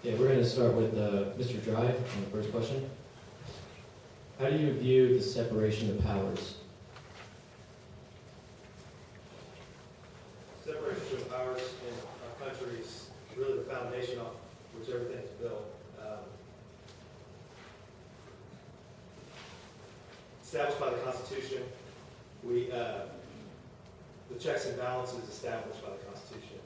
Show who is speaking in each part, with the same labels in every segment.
Speaker 1: Okay, we're going to start with Mr. Dry on the first question. How do you view the separation of powers?
Speaker 2: Separation of powers in our country is really the foundation on which everything is built. Established by the Constitution, the checks and balances established by the Constitution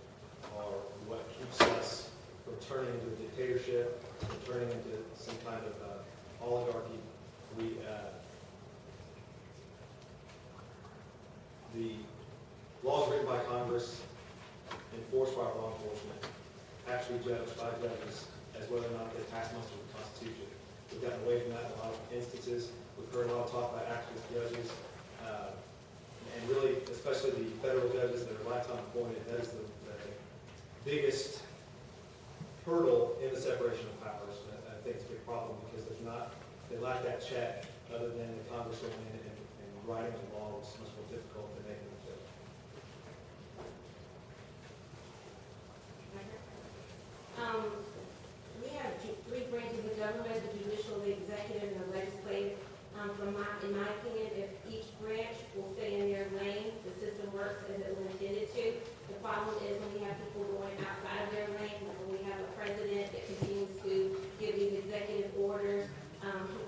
Speaker 2: are what keeps us from turning into a dictatorship, from turning into some kind of oligarchy. The laws written by Congress, enforced by law enforcement, actually judged by judges as whether or not they pass muster with the Constitution. We've gotten away from that in a lot of instances. We've heard a lot of talk about active judges, and really, especially the federal judges that are lifetime appointed, that is the biggest hurdle in the separation of powers. I think it's a big problem because they lack that check other than the Congress going in and writing the law, which is much more difficult than making the judge.
Speaker 3: We have three branches of government: the judicial, the executive, and the legislative. In my opinion, if each branch will stay in their lane, the system works as it was intended to. The problem is when we have people going outside of their lane, when we have a president that continues to give these executive orders,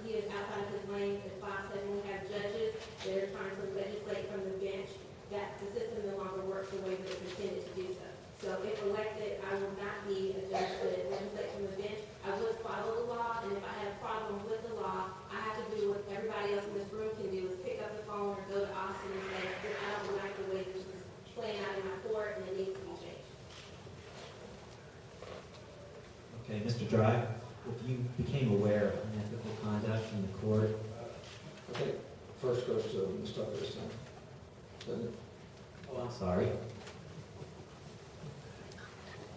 Speaker 3: he is outside of his lane. As Bob said, when we have judges that are trying to legislate from the bench, that the system no longer works the way that it's intended to do so. So if elected, I will not be a judge that legislates from the bench. I would follow the law, and if I had a problem with the law, I have to do what everybody else in this room can do, is pick up the phone or go to Austin and say, I don't like the way this is playing out in my court, and it needs to be changed.
Speaker 4: Okay, Mr. Dry, if you became aware of unethical conduct in the court,
Speaker 5: I think first goes to Ms. Tucker this time. Doesn't it?
Speaker 4: oh, I'm sorry.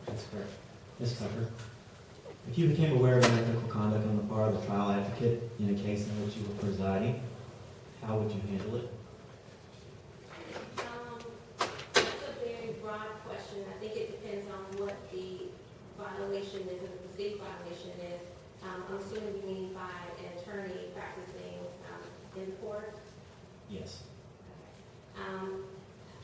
Speaker 4: That's correct. Ms. Tucker, if you became aware of unethical conduct on the part of the trial advocate in a case in which you were presiding, how would you handle it?
Speaker 3: That's a very broad question. I think it depends on what the violation is and the perceived violation is. I'm assuming you mean by an attorney practicing in court.
Speaker 4: Yes.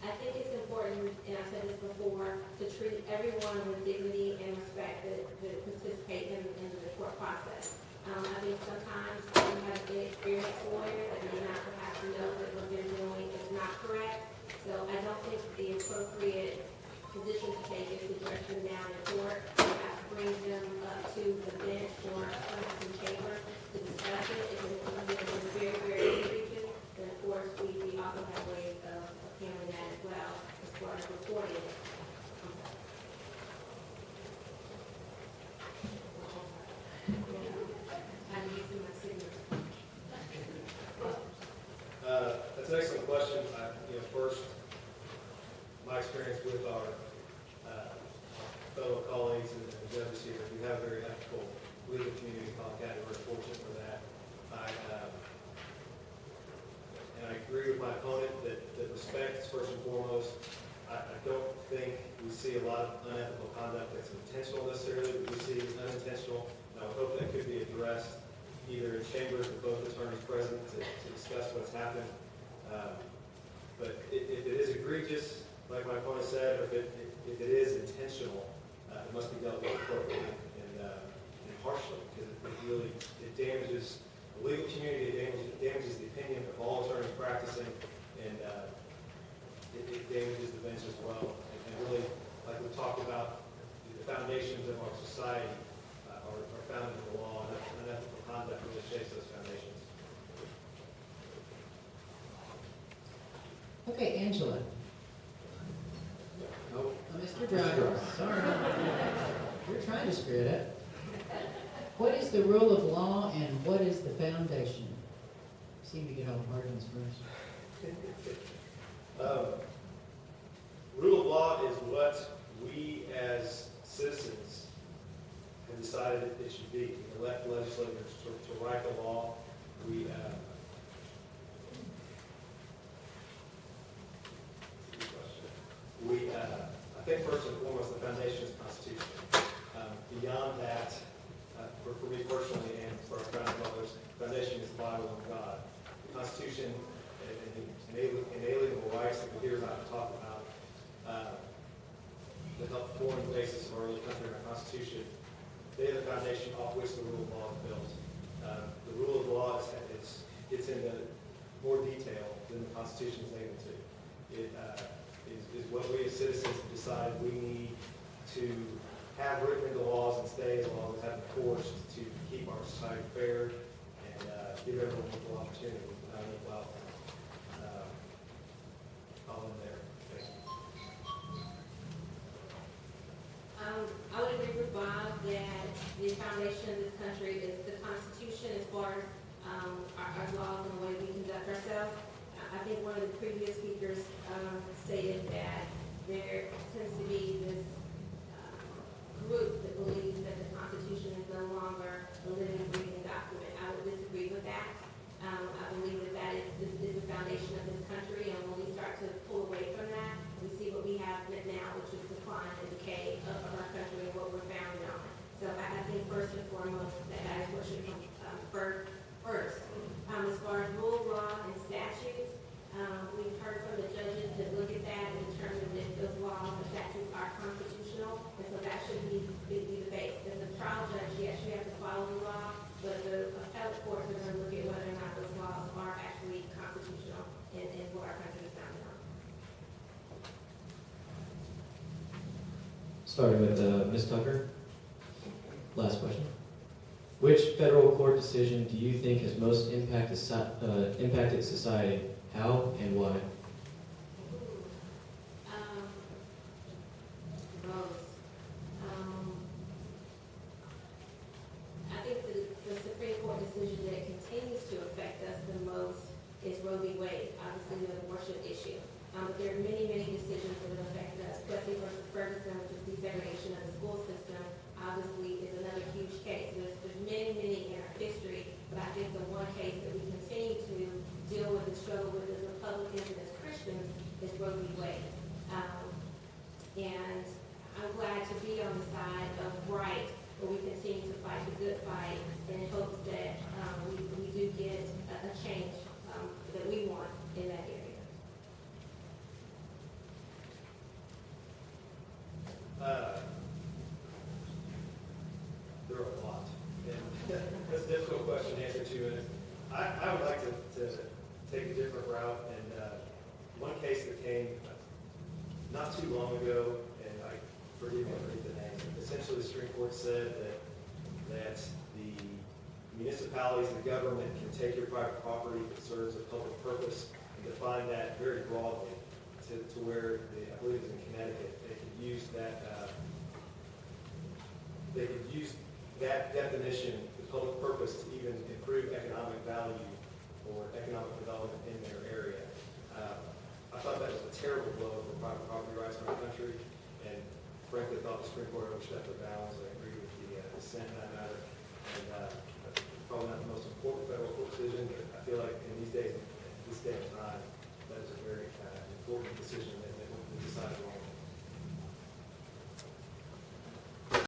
Speaker 3: I think it's important, and I've said this before, to treat everyone with dignity and respect that participate in the court process. I think sometimes we have an inexperienced lawyer that may not perhaps know that what they're doing is not correct. So I don't think the appropriate position to take is to judge them down in court. We have to bring them up to the bench or some chamber to discuss it. If it's very, very egregious, then of course we also have ways of handling that as well as far as reporting it. I'm using my signature.
Speaker 2: That's an excellent question. First, my experience with our fellow colleagues and judges here, we have a very ethical legal community in Collin County. We're fortunate for that. And I agree with my opponent that respect is first and foremost. I don't think we see a lot of unethical conduct that's intentional necessarily, but we see unintentional. And I would hope that could be addressed either in chambers with both attorneys present to discuss what's happened. But if it is egregious, like my opponent said, or if it is intentional, it must be dealt with appropriately and harshly, because it damages the legal community, it damages the opinion of all attorneys practicing, and it damages the bench as well. And really, like we talked about, the foundations of our society are founded in the law, and unethical conduct really shapes those foundations.
Speaker 6: Okay, Angela.
Speaker 5: Nope.
Speaker 6: Mr. Driver, sorry. You're trying to screw it up. What is the rule of law and what is the foundation? Seem to get all hard ones first.
Speaker 2: Rule of law is what we as citizens have decided it should be. We elect legislators to write the law. I think first and foremost, the foundation is the Constitution. beyond that, for me personally and for our founding fathers, foundation is the Bible and God. The Constitution and the inalienable rights that we hear about and talk about that help form the basis of our early country and our Constitution, they are the foundation off which the rule of law is built. The rule of law gets into more detail than the Constitution is able to. It is what we as citizens have decided we need to have written into laws and stay as laws and have enforced to keep our society fair and give everyone equal opportunity, not equal outcome. I'll end there. Thank you.
Speaker 3: I would agree with Bob that the foundation of this country is the Constitution as far as our laws and the way we conduct ourselves. I think one of the previous speakers stated that there tends to be this group that believes that the Constitution is no longer a living, breathing document. I would disagree with that. I believe that that is the foundation of this country, and when we start to pull away from that, we see what we have now, which is decline and decay of our country and what we're founded on. So I think first and foremost that is what should come first. As far as rule of law and statutes, we've heard from the judges that look at that and determine if those laws and statutes are constitutional, and so that should be the base. As a trial judge, yes, you have to follow the law, but the appellate courts are going to look at whether or not those laws are actually constitutional in what our country is founded on.
Speaker 1: Starting with Ms. Tucker. Last question. Which federal court decision do you think has most impacted society? How and why?
Speaker 3: I think the Supreme Court decision that continues to affect us the most is Roe v. Wade, obviously the abortion issue. But there are many, many decisions that have affected us. Plessy versus Ferguson, which is desegregation of the school system, obviously is another huge case. There's many, many in our history, but I think the one case that we continue to deal with and struggle with as Republicans and as Christians is Roe v. Wade. And I'm glad to be on the side of right, where we continue to fight the good fight in hopes that we do get a change that we want in that area.
Speaker 2: There are a lot. And that's a difficult question to answer 2 minutes. I would like to take a different route. And one case that came not too long ago, and forgive me, I forget the name. Essentially, the Supreme Court said that the municipalities, the government can take your private property if it serves a public purpose and define that very broadly to where, I believe it was in Connecticut, they could use that definition, the public purpose, to even improve economic value or economic development in their area. I thought that was a terrible blow for private property rights in our country, and frankly thought the Supreme Court overstepped their bounds. I agree with the dissent in that matter. And probably not the most important federal court decision, but I feel like in these days, at this day and time, that is a very important decision that we decided along